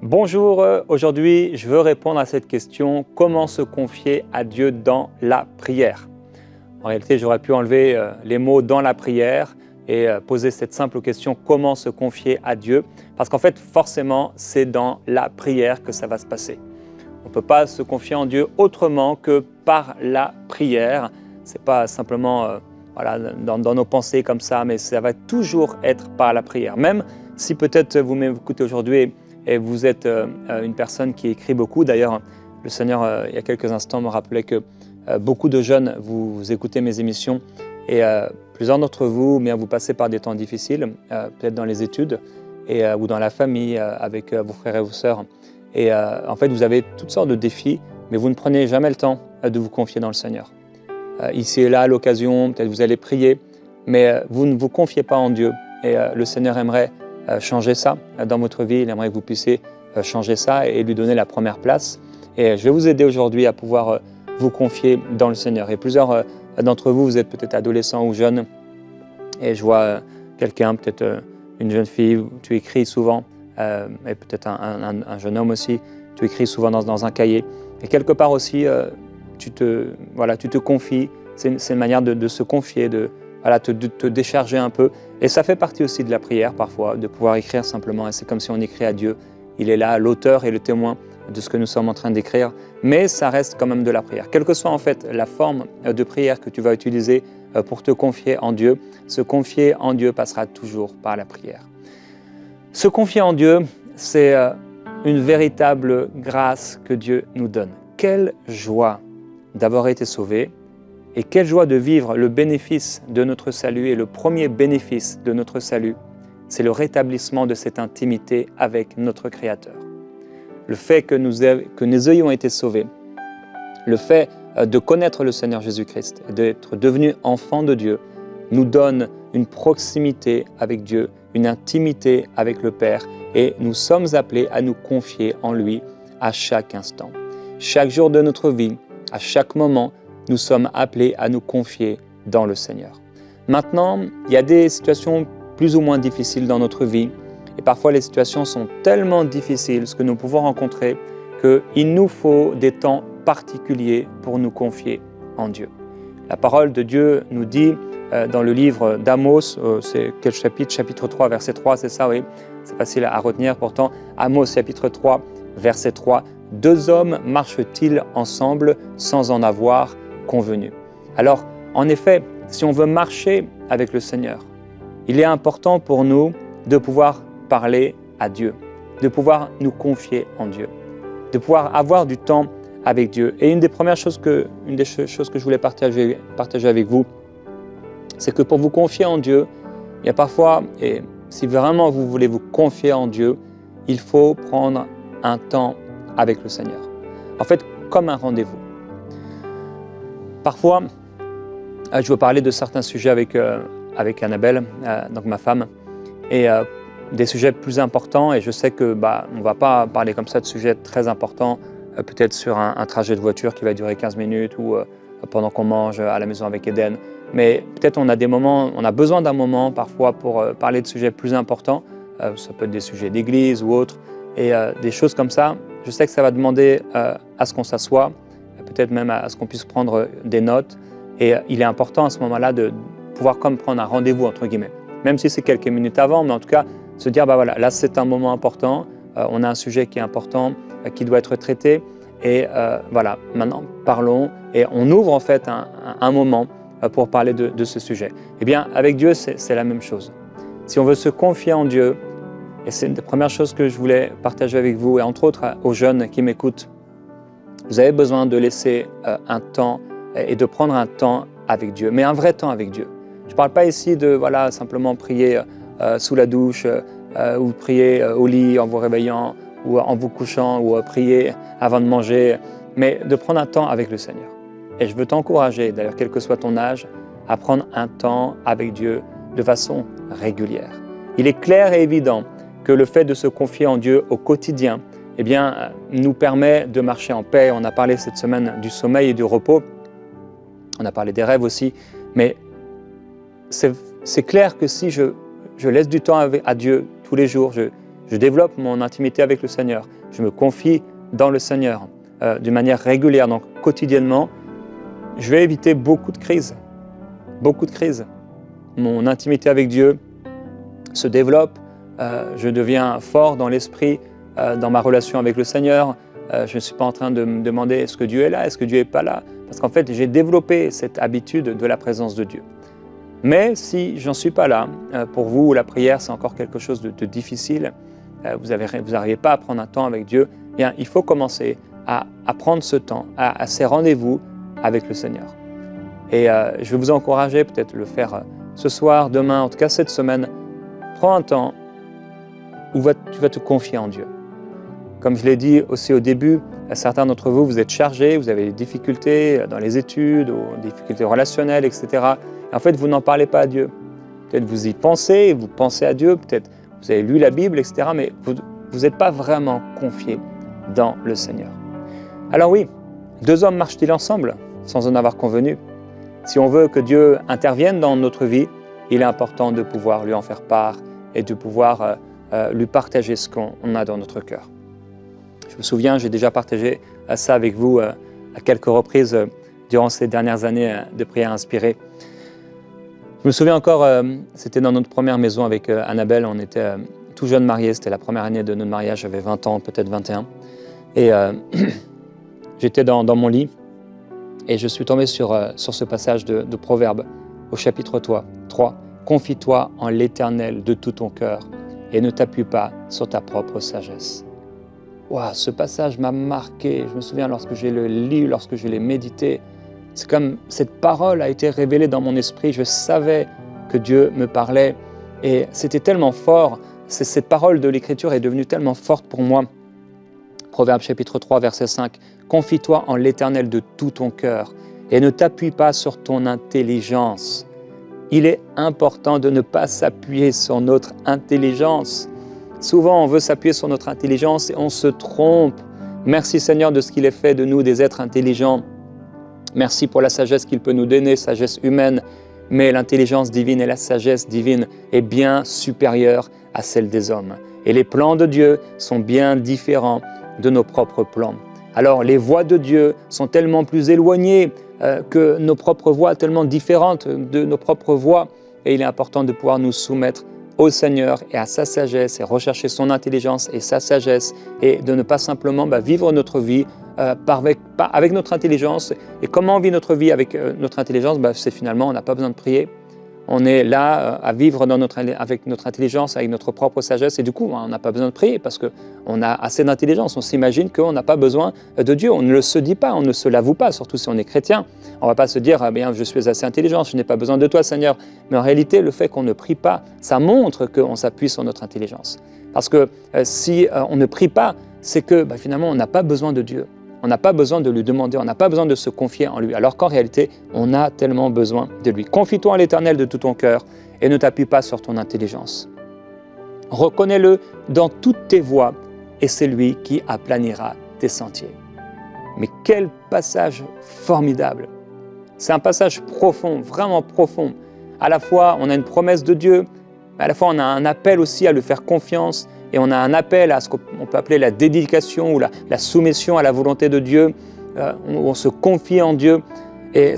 Bonjour, aujourd'hui je veux répondre à cette question, comment se confier à Dieu dans la prière? En réalité, j'aurais pu enlever les mots dans la prière et poser cette simple question, comment se confier à Dieu? Parce qu'en fait, forcément, c'est dans la prière que ça va se passer. On ne peut pas se confier en Dieu autrement que par la prière. Ce n'est pas simplement dans nos pensées comme ça, mais ça va toujours être par la prière. Même si peut-être vous m'écoutez aujourd'hui et vous êtes une personne qui écrit beaucoup. D'ailleurs, le Seigneur, il y a quelques instants, me rappelait que beaucoup de jeunes, vous écoutez mes émissions et plusieurs d'entre vous, bien, vous passez par des temps difficiles, peut-être dans les études ou dans la famille, avec vos frères et vos sœurs. Et en fait, vous avez toutes sortes de défis, mais vous ne prenez jamais le temps de vous confier dans le Seigneur. Ici et là, à l'occasion, peut-être vous allez prier, mais vous ne vous confiez pas en Dieu. Et le Seigneur aimerait changer ça dans votre vie. Il aimerait que vous puissiez changer ça et lui donner la première place. Et je vais vous aider aujourd'hui à pouvoir vous confier dans le Seigneur. Et plusieurs d'entre vous, vous êtes peut-être adolescents ou jeunes, et je vois quelqu'un, peut-être une jeune fille, tu écris souvent, et peut-être un jeune homme aussi, tu écris souvent dans un cahier. Et quelque part aussi, tu te confies. C'est une manière de se confier, de te décharger un peu. Et ça fait partie aussi de la prière parfois, de pouvoir écrire simplement. Et c'est comme si on écrit à Dieu. Il est là, l'auteur et le témoin de ce que nous sommes en train d'écrire. Mais ça reste quand même de la prière. Quelle que soit en fait la forme de prière que tu vas utiliser pour te confier en Dieu, se confier en Dieu passera toujours par la prière. Se confier en Dieu, c'est une véritable grâce que Dieu nous donne. Quelle joie d'avoir été sauvé. Et quelle joie de vivre le bénéfice de notre salut. Et le premier bénéfice de notre salut, c'est le rétablissement de cette intimité avec notre Créateur. Le fait que nous ayons été sauvés, le fait de connaître le Seigneur Jésus-Christ et d'être devenus enfants de Dieu, nous donne une proximité avec Dieu, une intimité avec le Père. Et nous sommes appelés à nous confier en lui à chaque instant. Chaque jour de notre vie, à chaque moment, nous sommes appelés à nous confier dans le Seigneur. Maintenant, il y a des situations plus ou moins difficiles dans notre vie. Et parfois, les situations sont tellement difficiles, ce que nous pouvons rencontrer, qu'il nous faut des temps particuliers pour nous confier en Dieu. La parole de Dieu nous dit dans le livre d'Amos, c'est quel chapitre? Chapitre 3, verset 3, c'est ça, oui. C'est facile à retenir pourtant. Amos, chapitre 3, verset 3. « Deux hommes marchent-ils ensemble sans en avoir convenu ?» Alors, en effet, si on veut marcher avec le Seigneur, il est important pour nous de pouvoir parler à Dieu, de pouvoir nous confier en Dieu, de pouvoir avoir du temps avec Dieu. Et une des choses que je voulais partager avec vous, c'est que pour vous confier en Dieu, il y a parfois, et si vraiment vous voulez vous confier en Dieu, il faut prendre un temps avec le Seigneur. En fait, comme un rendez-vous. Parfois, je veux parler de certains sujets avec Annabelle, donc ma femme, et des sujets plus importants. Et je sais que on ne va pas parler comme ça de sujets très importants, peut-être sur un trajet de voiture qui va durer 15 minutes ou pendant qu'on mange à la maison avec Eden. Mais peut-être on a besoin d'un moment parfois pour parler de sujets plus importants. Ça peut être des sujets d'église ou autres, et des choses comme ça. Je sais que ça va demander à ce qu'on s'assoie, peut-être même à ce qu'on puisse prendre des notes. Et il est important à ce moment-là de pouvoir comme prendre un rendez-vous, entre guillemets. Même si c'est quelques minutes avant, mais en tout cas, se dire, là c'est un moment important, on a un sujet qui est important, qui doit être traité. Et maintenant, parlons. Et on ouvre en fait un moment pour parler de ce sujet. Eh bien, avec Dieu, c'est la même chose. Si on veut se confier en Dieu, et c'est une des premières choses que je voulais partager avec vous, et entre autres aux jeunes qui m'écoutent, vous avez besoin de laisser un temps et de prendre un temps avec Dieu, mais un vrai temps avec Dieu. Je ne parle pas ici de simplement prier sous la douche, ou prier au lit en vous réveillant, ou en vous couchant, ou prier avant de manger, mais de prendre un temps avec le Seigneur. Et je veux t'encourager, d'ailleurs, quel que soit ton âge, à prendre un temps avec Dieu de façon régulière. Il est clair et évident que le fait de se confier en Dieu au quotidien, nous permet de marcher en paix. On a parlé cette semaine du sommeil et du repos. On a parlé des rêves aussi. Mais c'est clair que si je laisse du temps à Dieu tous les jours, je développe mon intimité avec le Seigneur, je me confie dans le Seigneur d'une manière régulière, donc quotidiennement, je vais éviter beaucoup de crises. Beaucoup de crises. Mon intimité avec Dieu se développe, je deviens fort dans l'esprit, dans ma relation avec le Seigneur. Je ne suis pas en train de me demander est-ce que Dieu est là, est-ce que Dieu n'est pas là, parce qu'en fait j'ai développé cette habitude de la présence de Dieu. Mais si j'en suis pas là, pour vous la prière c'est encore quelque chose de difficile, vous n'arrivez pas à prendre un temps avec Dieu, bien, il faut commencer à prendre ce temps, à ces rendez-vous avec le Seigneur. Et je vais vous encourager, peut-être le faire ce soir, demain, en tout cas cette semaine, prends un temps où tu vas te confier en Dieu. Comme je l'ai dit aussi au début, certains d'entre vous, vous êtes chargés, vous avez des difficultés dans les études, ou des difficultés relationnelles, etc. Et en fait, vous n'en parlez pas à Dieu. Peut-être vous y pensez, vous pensez à Dieu, peut-être vous avez lu la Bible, etc. Mais vous n'êtes pas vraiment confié dans le Seigneur. Alors oui, deux hommes marchent-ils ensemble sans en avoir convenu? Si on veut que Dieu intervienne dans notre vie, il est important de pouvoir lui en faire part et de pouvoir lui partager ce qu'on a dans notre cœur. Je me souviens, j'ai déjà partagé ça avec vous à quelques reprises durant ces dernières années de prière inspirée. Je me souviens encore, c'était dans notre première maison avec Annabelle, on était tout jeunes mariés, c'était la première année de notre mariage, j'avais 20 ans, peut-être 21. Et j'étais dans mon lit et je suis tombé sur ce passage de Proverbes au chapitre 3. Confie-toi en l'Éternel de tout ton cœur et ne t'appuie pas sur ta propre sagesse. Wow, ce passage m'a marqué. Je me souviens lorsque je l'ai lu, lorsque je l'ai médité, c'est comme cette parole a été révélée dans mon esprit. Je savais que Dieu me parlait et c'était tellement fort. Cette parole de l'Écriture est devenue tellement forte pour moi. Proverbe chapitre 3, verset 5. Confie-toi en l'Éternel de tout ton cœur et ne t'appuie pas sur ton intelligence. Il est important de ne pas s'appuyer sur notre intelligence. Souvent, on veut s'appuyer sur notre intelligence et on se trompe. Merci Seigneur de ce qu'il est fait de nous des êtres intelligents. Merci pour la sagesse qu'il peut nous donner, sagesse humaine. Mais l'intelligence divine et la sagesse divine est bien supérieure à celle des hommes. Et les plans de Dieu sont bien différents de nos propres plans. Alors, les voies de Dieu sont tellement plus éloignées que nos propres voies, tellement différentes de nos propres voies. Et il est important de pouvoir nous soumettre au Seigneur et à sa sagesse et rechercher son intelligence et sa sagesse et de ne pas simplement vivre notre vie avec notre intelligence. Et comment on vit notre vie avec notre intelligence? C'est finalement, on n'a pas besoin de prier. On est là à vivre avec notre intelligence, avec notre propre sagesse et du coup, on n'a pas besoin de prier parce qu'on a assez d'intelligence. On s'imagine qu'on n'a pas besoin de Dieu. On ne le se dit pas, on ne se l'avoue pas, surtout si on est chrétien. On ne va pas se dire « je suis assez intelligent, je n'ai pas besoin de toi Seigneur ». Mais en réalité, le fait qu'on ne prie pas, ça montre qu'on s'appuie sur notre intelligence. Parce que si on ne prie pas, c'est que finalement, on n'a pas besoin de Dieu. On n'a pas besoin de lui demander, on n'a pas besoin de se confier en lui, alors qu'en réalité, on a tellement besoin de lui. Confie-toi en l'Éternel de tout ton cœur et ne t'appuie pas sur ton intelligence. Reconnais-le dans toutes tes voies et c'est lui qui aplanira tes sentiers. Mais quel passage formidable! C'est un passage profond, vraiment profond. À la fois, on a une promesse de Dieu, mais à la fois, on a un appel aussi à lui faire confiance. Et on a un appel à ce qu'on peut appeler la dédication ou la soumission à la volonté de Dieu, où on se confie en Dieu. Et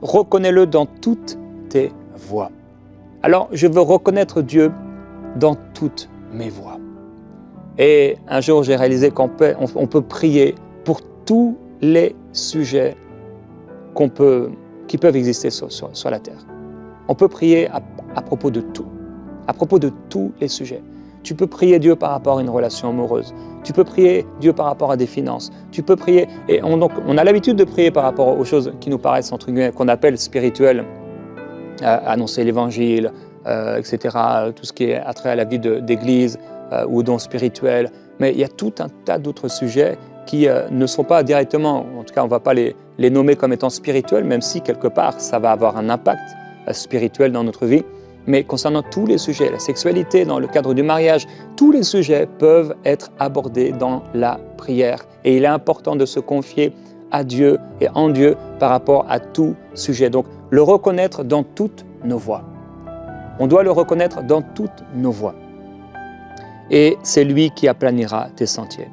reconnais-le dans toutes tes voies. Alors, je veux reconnaître Dieu dans toutes mes voies. Et un jour, j'ai réalisé qu'on peut prier pour tous les sujets qui peuvent exister sur la terre. On peut prier à propos de tout, à propos de tous les sujets. Tu peux prier Dieu par rapport à une relation amoureuse. Tu peux prier Dieu par rapport à des finances. Tu peux prier, et on a l'habitude de prier par rapport aux choses qui nous paraissent, entre guillemets, qu'on appelle spirituelles, annoncer l'évangile, etc., tout ce qui est attrait à la vie d'église ou dons spirituels. Mais il y a tout un tas d'autres sujets qui ne sont pas directement, en tout cas on ne va pas les nommer comme étant spirituels, même si quelque part ça va avoir un impact spirituel dans notre vie. Mais concernant tous les sujets, la sexualité, dans le cadre du mariage, tous les sujets peuvent être abordés dans la prière. Et il est important de se confier à Dieu et en Dieu par rapport à tout sujet. Donc, le reconnaître dans toutes nos voies. On doit le reconnaître dans toutes nos voies. et c'est lui qui aplanira tes sentiers.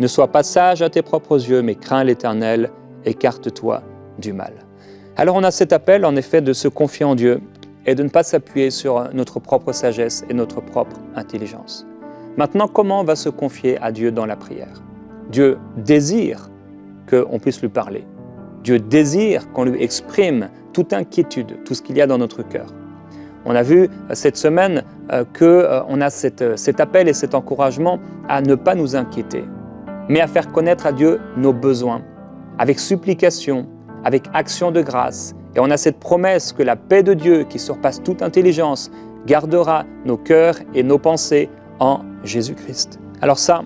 Ne sois pas sage à tes propres yeux, mais crains l'Éternel, écarte-toi du mal. Alors on a cet appel en effet de se confier en Dieu et de ne pas s'appuyer sur notre propre sagesse et notre propre intelligence. Maintenant, comment on va se confier à Dieu dans la prière? Dieu désire qu'on puisse lui parler. Dieu désire qu'on lui exprime toute inquiétude, tout ce qu'il y a dans notre cœur. On a vu cette semaine qu'on a cet appel et cet encouragement à ne pas nous inquiéter, mais à faire connaître à Dieu nos besoins, avec supplication, avec action de grâce. Et on a cette promesse que la paix de Dieu, qui surpasse toute intelligence, gardera nos cœurs et nos pensées en Jésus-Christ. Alors ça,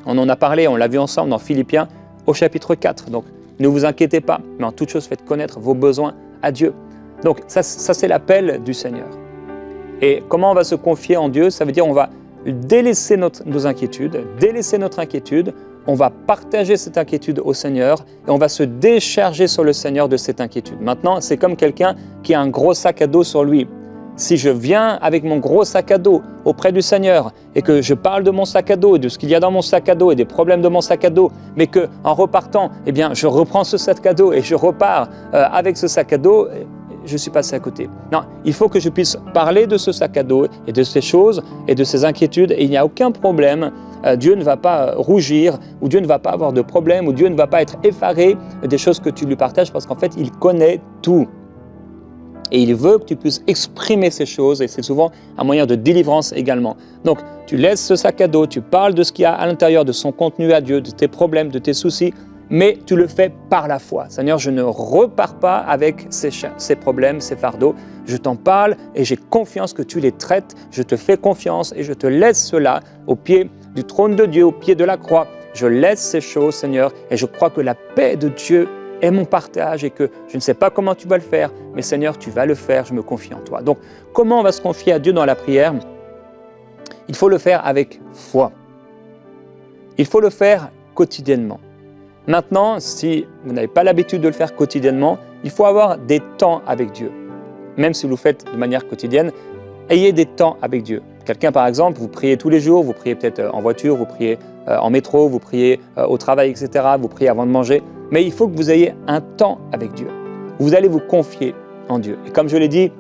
on en a parlé, on l'a vu ensemble dans Philippiens au chapitre 4. Donc ne vous inquiétez pas, mais en toute chose faites connaître vos besoins à Dieu. Donc ça c'est l'appel du Seigneur. Et comment on va se confier en Dieu? Ça veut dire on va délaisser nos inquiétudes, délaisser notre inquiétude, on va partager cette inquiétude au Seigneur et on va se décharger sur le Seigneur de cette inquiétude. Maintenant, c'est comme quelqu'un qui a un gros sac à dos sur lui. Si je viens avec mon gros sac à dos auprès du Seigneur et que je parle de mon sac à dos et de ce qu'il y a dans mon sac à dos et des problèmes de mon sac à dos, mais qu'en repartant, eh bien, je reprends ce sac à dos et je repars avec ce sac à dos, je suis passé à côté. Non, il faut que je puisse parler de ce sac à dos et de ces choses et de ces inquiétudes et il n'y a aucun problème. Dieu ne va pas rougir ou Dieu ne va pas avoir de problème ou Dieu ne va pas être effaré des choses que tu lui partages parce qu'en fait, il connaît tout. Et il veut que tu puisses exprimer ces choses et c'est souvent un moyen de délivrance également. Donc, tu laisses ce sac à dos, tu parles de ce qu'il y a à l'intérieur, de son contenu à Dieu, de tes problèmes, de tes soucis, mais tu le fais par la foi. Seigneur, je ne repars pas avec ces problèmes, ces fardeaux. Je t'en parle et j'ai confiance que tu les traites. Je te fais confiance et je te laisse cela au pied du trône de Dieu, au pied de la croix. Je laisse ces choses, Seigneur, et je crois que la paix de Dieu est mon partage et que je ne sais pas comment tu vas le faire, mais Seigneur, tu vas le faire, je me confie en toi. Donc, comment on va se confier à Dieu dans la prière? Il faut le faire avec foi. Il faut le faire quotidiennement. Maintenant, si vous n'avez pas l'habitude de le faire quotidiennement, il faut avoir des temps avec Dieu. Même si vous le faites de manière quotidienne, ayez des temps avec Dieu. Quelqu'un, par exemple, vous priez tous les jours, vous priez peut-être en voiture, vous priez en métro, vous priez au travail, etc. Vous priez avant de manger. Mais il faut que vous ayez un temps avec Dieu. Vous allez vous confier en Dieu. Et comme je l'ai dit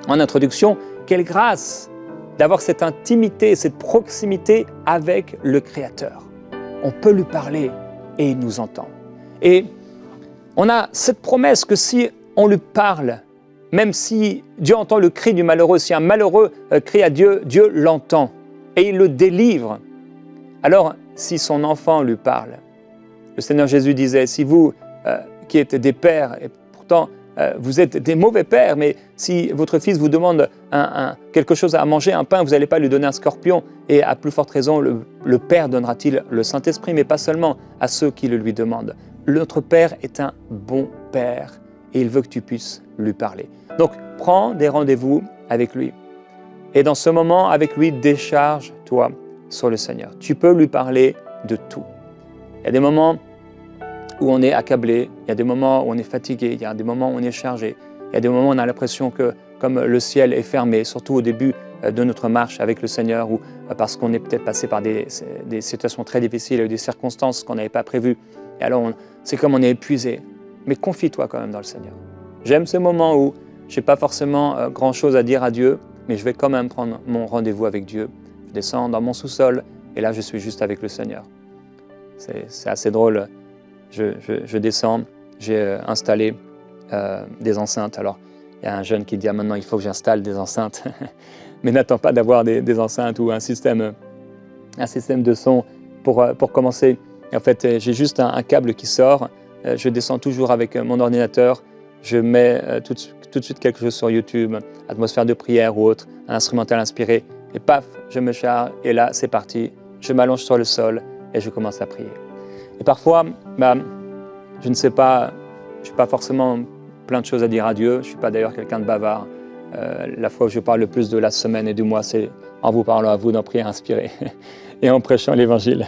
en introduction, quelle grâce d'avoir cette intimité, cette proximité avec le Créateur. On peut lui parler et il nous entend. Et on a cette promesse que si on lui parle, même si Dieu entend le cri du malheureux, si un malheureux crie à Dieu, Dieu l'entend et il le délivre. Alors, si son enfant lui parle, le Seigneur Jésus disait, si vous qui êtes des pères, et pourtant vous êtes des mauvais pères, mais si votre fils vous demande quelque chose à manger, un pain, vous n'allez pas lui donner un scorpion. Et à plus forte raison, le Père donnera-t-il le Saint-Esprit, mais pas seulement à ceux qui le lui demandent. Notre Père est un bon Père et il veut que tu puisses lui parler. Donc, prends des rendez-vous avec lui. Et dans ce moment, avec lui, décharge-toi sur le Seigneur. Tu peux lui parler de tout. Il y a des moments où on est accablé, il y a des moments où on est fatigué, il y a des moments où on est chargé, il y a des moments où on a l'impression que comme le ciel est fermé, surtout au début de notre marche avec le Seigneur ou parce qu'on est peut-être passé par des situations très difficiles ou des circonstances qu'on n'avait pas prévues. Et alors, c'est comme on est épuisé. Mais confie-toi quand même dans le Seigneur. J'aime ces moments où je n'ai pas forcément grand-chose à dire à Dieu, mais je vais quand même prendre mon rendez-vous avec Dieu. Je descends dans mon sous-sol et là, je suis juste avec le Seigneur. C'est assez drôle. Je descends, j'ai installé des enceintes. Alors, il y a un jeune qui dit « Ah, maintenant, il faut que j'installe des enceintes. » Mais n'attends pas d'avoir des enceintes ou un système de son pour commencer. En fait, j'ai juste un câble qui sort. Je descends toujours avec mon ordinateur. Je mets tout de suite quelque chose sur YouTube, atmosphère de prière ou autre, un instrumental inspiré. Et paf, je me charge et là, c'est parti. Je m'allonge sur le sol et je commence à prier. Et parfois, je ne sais pas, je n'ai pas forcément plein de choses à dire à Dieu. Je ne suis pas d'ailleurs quelqu'un de bavard. La fois où je parle le plus de la semaine et du mois, c'est en vous parlant à vous dans prière inspirée et en prêchant l'Évangile.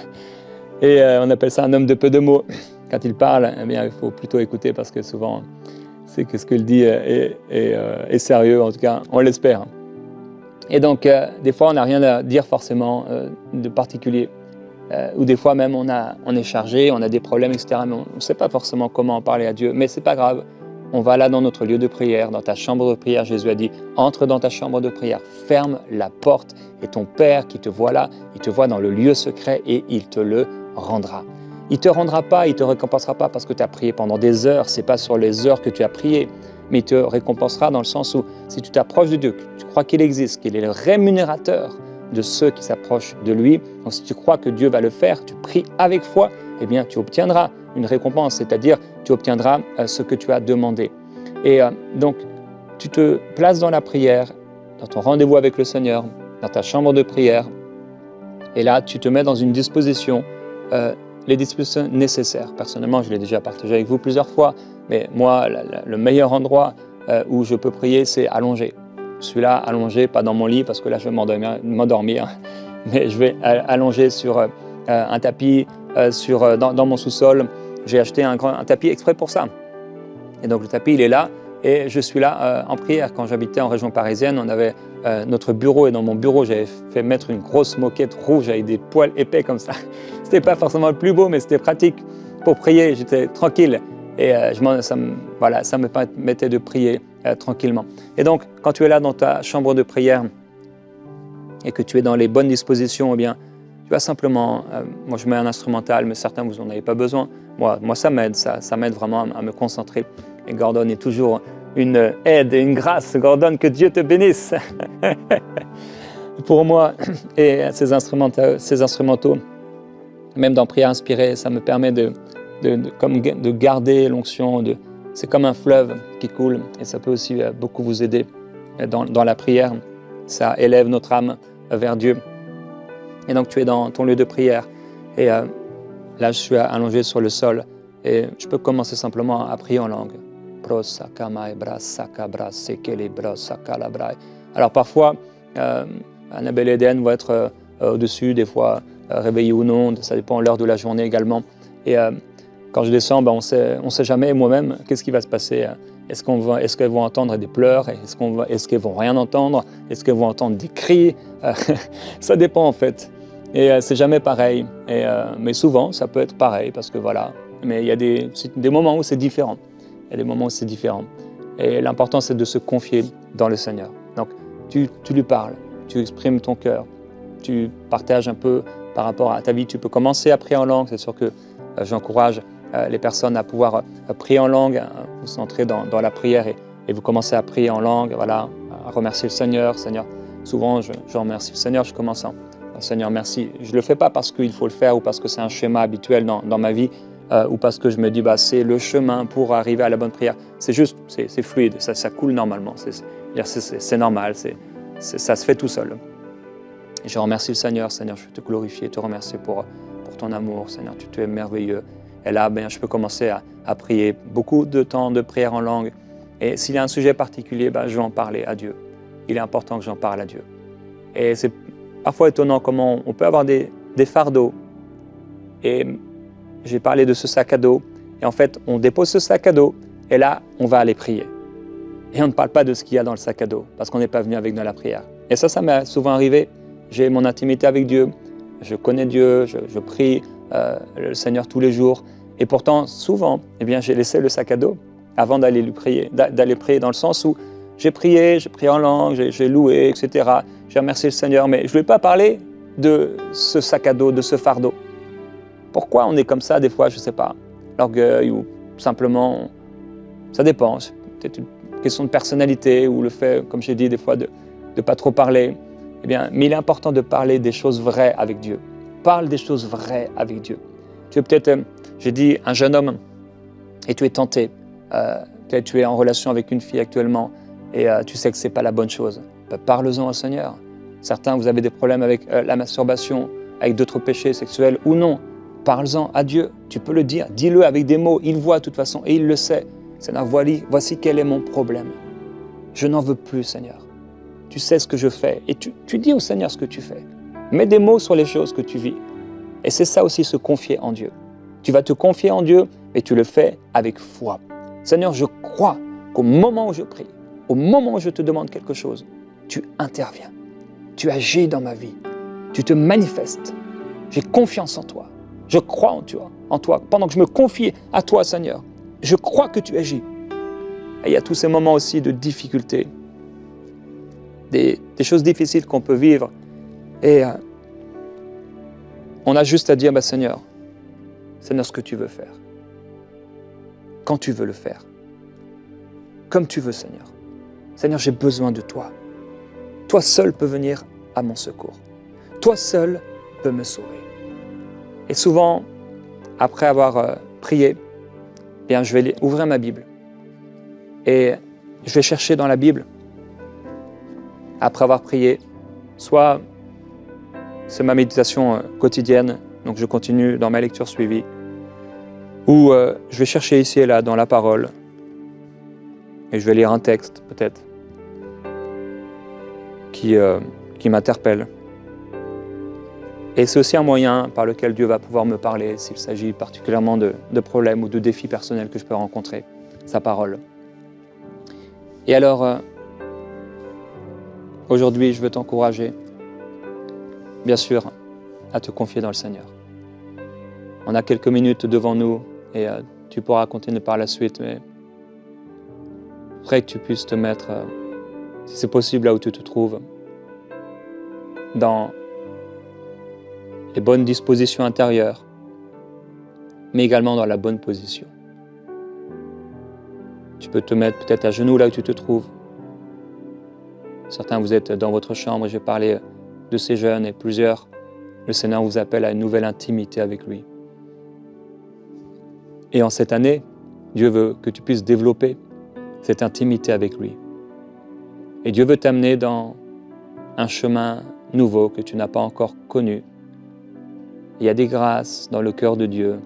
Et on appelle ça un homme de peu de mots. Quand il parle, eh bien, il faut plutôt écouter parce que souvent, c'est que ce qu'il dit est sérieux, en tout cas, on l'espère. Et donc, des fois, on n'a rien à dire forcément de particulier. Ou des fois même, on est chargé, on a des problèmes, etc. Mais on ne sait pas forcément comment en parler à Dieu. Mais ce n'est pas grave. On va là dans notre lieu de prière, dans ta chambre de prière. Jésus a dit, entre dans ta chambre de prière, ferme la porte. Et ton Père qui te voit là, il te voit dans le lieu secret et il te le rendra. Il ne te rendra pas, il ne te récompensera pas parce que tu as prié pendant des heures. Ce n'est pas sur les heures que tu as prié. Mais il te récompensera dans le sens où si tu t'approches de Dieu, que tu crois qu'il existe, qu'il est le rémunérateur de ceux qui s'approchent de lui. Donc si tu crois que Dieu va le faire, tu pries avec foi, eh bien tu obtiendras une récompense, c'est-à-dire tu obtiendras ce que tu as demandé. Et donc tu te places dans la prière, dans ton rendez-vous avec le Seigneur, dans ta chambre de prière, et là tu te mets dans une disposition, les dispositions nécessaires. Personnellement, je l'ai déjà partagé avec vous plusieurs fois, mais moi, le meilleur endroit où je peux prier, c'est allongé. Je suis là, allongé, pas dans mon lit, parce que là, je vais m'endormir, mais je vais allonger sur un tapis dans mon sous-sol. J'ai acheté un tapis exprès pour ça. Et donc, le tapis, il est là, et je suis là en prière. Quand j'habitais en région parisienne, on avait notre bureau, et dans mon bureau, j'avais fait mettre une grosse moquette rouge avec des poils épais comme ça. C'était pas forcément le plus beau, mais c'était pratique pour prier. J'étais tranquille. Et ça me permettait de prier tranquillement. Et donc, quand tu es là dans ta chambre de prière et que tu es dans les bonnes dispositions, eh bien, tu vas simplement, moi je mets un instrumental, mais certains vous n'en avez pas besoin. Moi ça m'aide, ça m'aide vraiment à me concentrer. Et Gordon est toujours une aide et une grâce. Gordon, que Dieu te bénisse. Pour moi, et ces instrumentaux, même dans Prière inspirée, ça me permet de garder l'onction. C'est comme un fleuve qui coule et ça peut aussi beaucoup vous aider dans la prière. Ça élève notre âme vers Dieu. Et donc tu es dans ton lieu de prière et là je suis allongé sur le sol et je peux commencer simplement à prier en langue. Alors parfois, Annabelle et Eden vont être au-dessus, des fois réveillés ou non, ça dépend de l'heure de la journée également. Et quand je descends, on sait jamais moi-même qu'est-ce qui va se passer. Est-ce qu'elles vont entendre des pleurs? Est-ce qu'elles vont rien entendre? Est-ce qu'elles vont entendre des cris? Ça dépend en fait. Et c'est jamais pareil. Mais souvent, ça peut être pareil parce que voilà. Mais il y a des moments où c'est différent. Il y a des moments où c'est différent. Et l'important, c'est de se confier dans le Seigneur. Donc, tu lui parles, tu exprimes ton cœur, tu partages un peu par rapport à ta vie. Tu peux commencer à prier en langue. C'est sûr que j'encourage les personnes à pouvoir prier en langue. Vous entrez dans la prière et vous commencez à prier en langue, voilà, à remercier le Seigneur. Seigneur, souvent, je remercie le Seigneur. Je commence en Seigneur, merci. Je ne le fais pas parce qu'il faut le faire ou parce que c'est un schéma habituel dans ma vie ou parce que je me dis c'est le chemin pour arriver à la bonne prière. C'est juste, c'est fluide, ça coule normalement. C'est normal, ça se fait tout seul. Et je remercie le Seigneur. Seigneur, je veux te glorifier, te remercier pour ton amour. Seigneur, tu es merveilleux. Et là, je peux commencer à prier. Beaucoup de temps de prière en langue. Et s'il y a un sujet particulier, je vais en parler à Dieu. Il est important que j'en parle à Dieu. Et c'est parfois étonnant comment on peut avoir des fardeaux. Et j'ai parlé de ce sac à dos. Et en fait, on dépose ce sac à dos. Et là, on va aller prier. Et on ne parle pas de ce qu'il y a dans le sac à dos. Parce qu'on n'est pas venu avec de la prière. Et ça m'est souvent arrivé. J'ai mon intimité avec Dieu. Je connais Dieu. Je prie le Seigneur tous les jours. Et pourtant, souvent, j'ai laissé le sac à dos avant d'aller prier dans le sens où j'ai prié en langue, j'ai loué, etc. J'ai remercié le Seigneur, mais je ne lui ai pas parlé de ce sac à dos, de ce fardeau. Pourquoi on est comme ça des fois, je ne sais pas. L'orgueil ou simplement, ça dépend. C'est peut-être une question de personnalité ou le fait, comme j'ai dit des fois, de ne pas trop parler. Mais il est important de parler des choses vraies avec Dieu. Parle des choses vraies avec Dieu. Tu es peut-être, j'ai dit, un jeune homme et tu es tenté. Peut-être tu es en relation avec une fille actuellement et tu sais que ce n'est pas la bonne chose. Parle-en au Seigneur. Certains, vous avez des problèmes avec la masturbation, avec d'autres péchés sexuels ou non. Parle-en à Dieu. Tu peux le dire. Dis-le avec des mots. Il voit de toute façon et il le sait. Seigneur, voici quel est mon problème. Je n'en veux plus, Seigneur. Tu sais ce que je fais. Et tu dis au Seigneur ce que tu fais. Mets des mots sur les choses que tu vis. Et c'est ça aussi, se confier en Dieu. Tu vas te confier en Dieu, mais tu le fais avec foi. Seigneur, je crois qu'au moment où je prie, au moment où je te demande quelque chose, tu interviens. tu agis dans ma vie, tu te manifestes. J'ai confiance en toi, je crois en toi. Pendant que je me confie à toi, Seigneur, je crois que tu agis. Et il y a tous ces moments aussi de difficulté, des choses difficiles qu'on peut vivre. Et on a juste à dire, Seigneur, ce que tu veux faire. Quand tu veux le faire. Comme tu veux, Seigneur. Seigneur, j'ai besoin de toi. Toi seul peux venir à mon secours. Toi seul peux me sauver. Et souvent, après avoir prié, bien, je vais ouvrir ma Bible. Et je vais chercher dans la Bible, après avoir prié, soit c'est ma méditation quotidienne, donc je continue dans ma lecture suivie, ou je vais chercher ici et là dans la parole, et je vais lire un texte peut-être, qui m'interpelle. Et c'est aussi un moyen par lequel Dieu va pouvoir me parler s'il s'agit particulièrement de problèmes ou de défis personnels que je peux rencontrer, sa parole. Et alors, aujourd'hui, je veux t'encourager, bien sûr, à te confier dans le Seigneur. On a quelques minutes devant nous et tu pourras continuer par la suite, mais après que tu puisses te mettre, si c'est possible, là où tu te trouves, dans les bonnes dispositions intérieures, mais également dans la bonne position. Tu peux te mettre peut-être à genoux là où tu te trouves. Certains, vous êtes dans votre chambre, et je vais parler de ces jeunes et plusieurs. Le Seigneur vous appelle à une nouvelle intimité avec lui. Et en cette année, Dieu veut que tu puisses développer cette intimité avec lui. Et Dieu veut t'amener dans un chemin nouveau que tu n'as pas encore connu. Il y a des grâces dans le cœur de Dieu.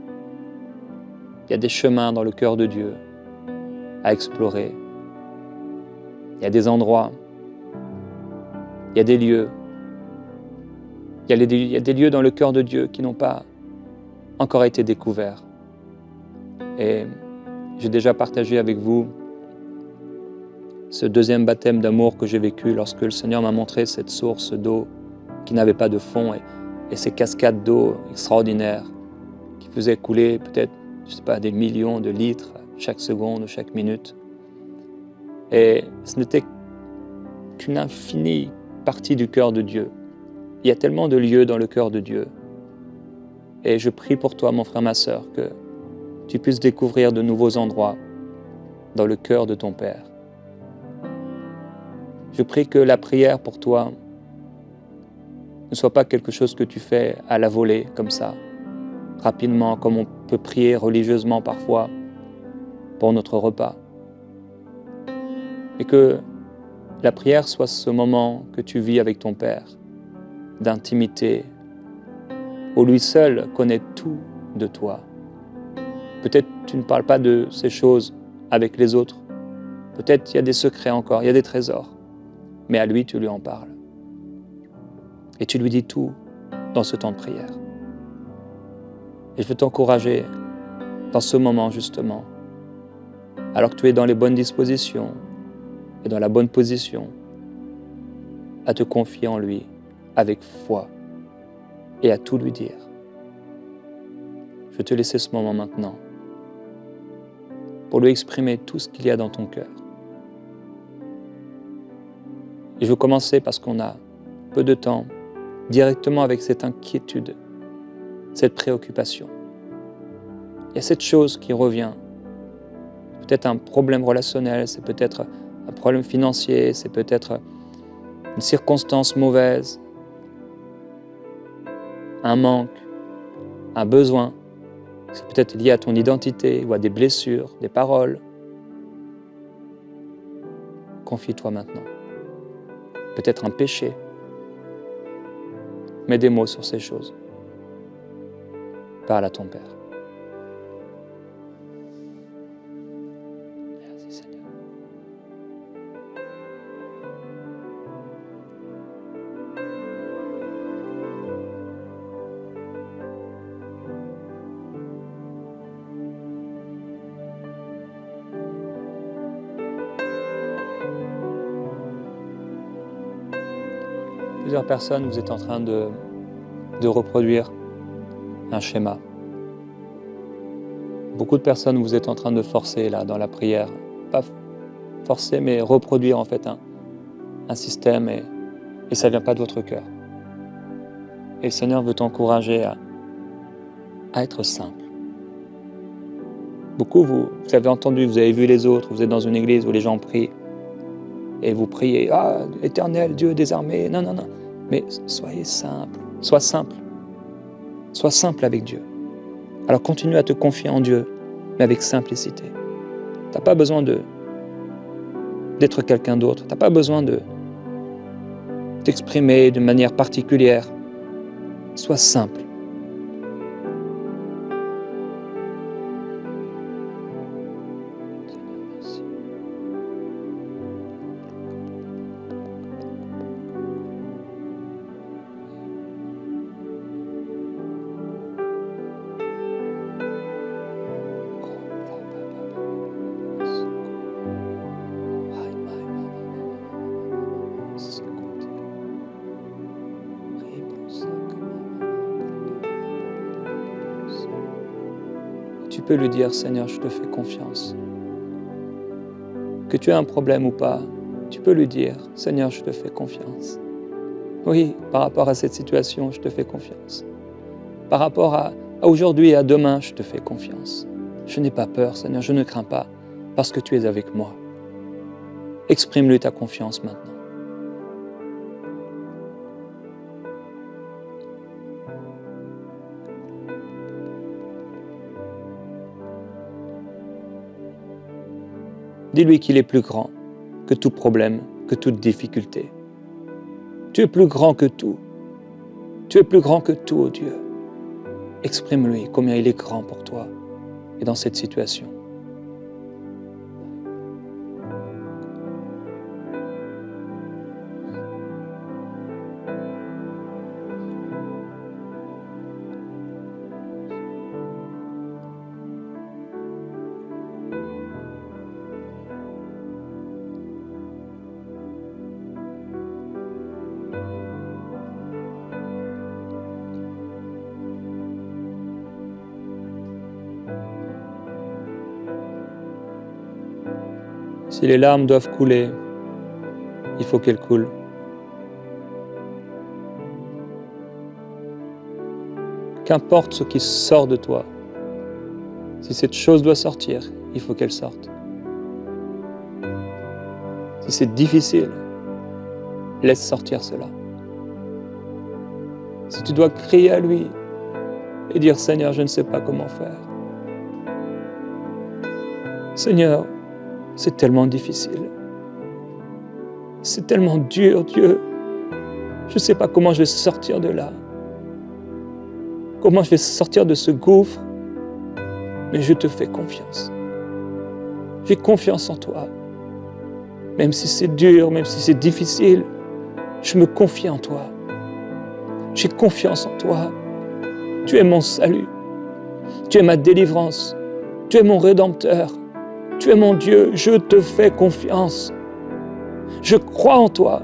Il y a des chemins dans le cœur de Dieu à explorer. Il y a des endroits, il y a des lieux. Il y a des lieux dans le cœur de Dieu qui n'ont pas encore été découverts. Et j'ai déjà partagé avec vous ce deuxième baptême d'amour que j'ai vécu lorsque le Seigneur m'a montré cette source d'eau qui n'avait pas de fond et ces cascades d'eau extraordinaires qui faisaient couler peut-être, je ne sais pas, des millions de litres chaque seconde ou chaque minute. Et ce n'était qu'une infinie partie du cœur de Dieu. Il y a tellement de lieux dans le cœur de Dieu. Et je prie pour toi, mon frère, ma sœur, que tu puisses découvrir de nouveaux endroits dans le cœur de ton Père. Je prie que la prière pour toi ne soit pas quelque chose que tu fais à la volée, comme ça, rapidement, comme on peut prier religieusement parfois pour notre repas. Et que la prière soit ce moment que tu vis avec ton Père, d'intimité, où lui seul connaît tout de toi. Peut-être tu ne parles pas de ces choses avec les autres. Peut-être il y a des secrets encore, il y a des trésors. Mais à lui, tu lui en parles. Et tu lui dis tout dans ce temps de prière. Et je veux t'encourager dans ce moment, justement, alors que tu es dans les bonnes dispositions et dans la bonne position, à te confier en lui avec foi et à tout lui dire. Je vais te laisser ce moment maintenant pour lui exprimer tout ce qu'il y a dans ton cœur. Et je veux commencer parce qu'on a peu de temps, directement avec cette inquiétude, cette préoccupation. Il y a cette chose qui revient. Peut-être un problème relationnel, c'est peut-être un problème financier, c'est peut-être une circonstance mauvaise, un manque, un besoin. C'est peut-être lié à ton identité ou à des blessures, des paroles. Confie-toi maintenant. Peut-être un péché. Mets des mots sur ces choses. Parle à ton Père. Merci Seigneur. Plusieurs personnes, vous êtes en train de reproduire un schéma. Beaucoup de personnes, vous êtes en train de forcer là dans la prière. Pas forcer, mais reproduire en fait un système et ça ne vient pas de votre cœur. Et le Seigneur veut t'encourager à être simple. Beaucoup, vous avez entendu, vous avez vu les autres, vous êtes dans une église où les gens prient et vous priez « Ah, éternel Dieu des armées !» Non, non, non. Mais soyez simple. Sois simple. Sois simple avec Dieu. Alors continue à te confier en Dieu, mais avec simplicité. Tu n'as pas besoin d'être quelqu'un d'autre. Tu n'as pas besoin de t'exprimer d'une manière particulière. Sois simple. Tu peux lui dire, Seigneur, je te fais confiance. Que tu aies un problème ou pas, tu peux lui dire, Seigneur, je te fais confiance. Oui, par rapport à cette situation, je te fais confiance. Par rapport à aujourd'hui et à demain, je te fais confiance. Je n'ai pas peur, Seigneur, je ne crains pas, parce que tu es avec moi. Exprime-lui ta confiance maintenant. Dis-lui qu'il est plus grand que tout problème, que toute difficulté. Tu es plus grand que tout. Tu es plus grand que tout, oh Dieu. Exprime-lui combien il est grand pour toi et dans cette situation. Si les larmes doivent couler, il faut qu'elles coulent. Qu'importe ce qui sort de toi, si cette chose doit sortir, il faut qu'elle sorte. Si c'est difficile, laisse sortir cela. Si tu dois crier à lui et dire « Seigneur, je ne sais pas comment faire. Seigneur, c'est tellement difficile. C'est tellement dur, Dieu. Je ne sais pas comment je vais sortir de là. Comment je vais sortir de ce gouffre. Mais je te fais confiance. J'ai confiance en toi. Même si c'est dur, même si c'est difficile, je me confie en toi. J'ai confiance en toi. Tu es mon salut. Tu es ma délivrance. Tu es mon rédempteur. Tu es mon Dieu, je te fais confiance. Je crois en toi.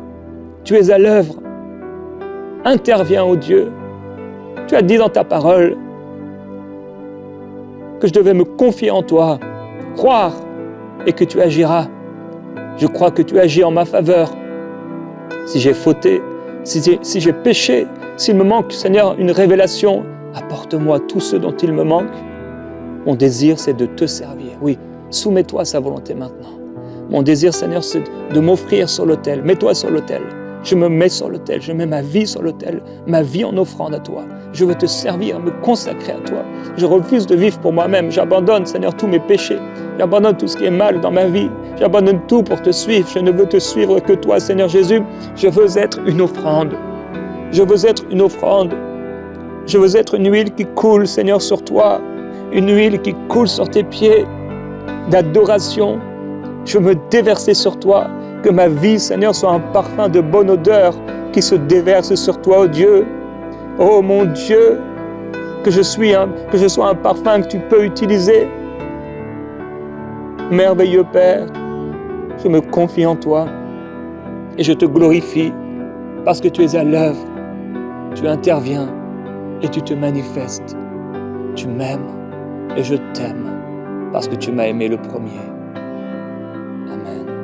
Tu es à l'œuvre. Interviens, ô Dieu. Tu as dit dans ta parole que je devais me confier en toi, croire et que tu agiras. Je crois que tu agis en ma faveur. Si j'ai fauté, si j'ai péché, s'il me manque, Seigneur, une révélation, apporte-moi tout ce dont il me manque. Mon désir, c'est de te servir. Oui. Soumets-toi à sa volonté maintenant. Mon désir, Seigneur, c'est de m'offrir sur l'autel. Mets-toi sur l'autel. Je me mets sur l'autel. Je mets ma vie sur l'autel. Ma vie en offrande à toi. Je veux te servir, me consacrer à toi. Je refuse de vivre pour moi-même. J'abandonne, Seigneur, tous mes péchés. J'abandonne tout ce qui est mal dans ma vie. J'abandonne tout pour te suivre. Je ne veux te suivre que toi, Seigneur Jésus. Je veux être une offrande. Je veux être une offrande. Je veux être une huile qui coule, Seigneur, sur toi. Une huile qui coule sur tes pieds. D'adoration, je veux me déverser sur toi, que ma vie, Seigneur, soit un parfum de bonne odeur qui se déverse sur toi, oh Dieu. Oh mon Dieu, que je sois un parfum que tu peux utiliser. Merveilleux Père, je me confie en toi et je te glorifie parce que tu es à l'œuvre. Tu interviens et tu te manifestes. Tu m'aimes et je t'aime parce que tu m'as aimé le premier. Amen.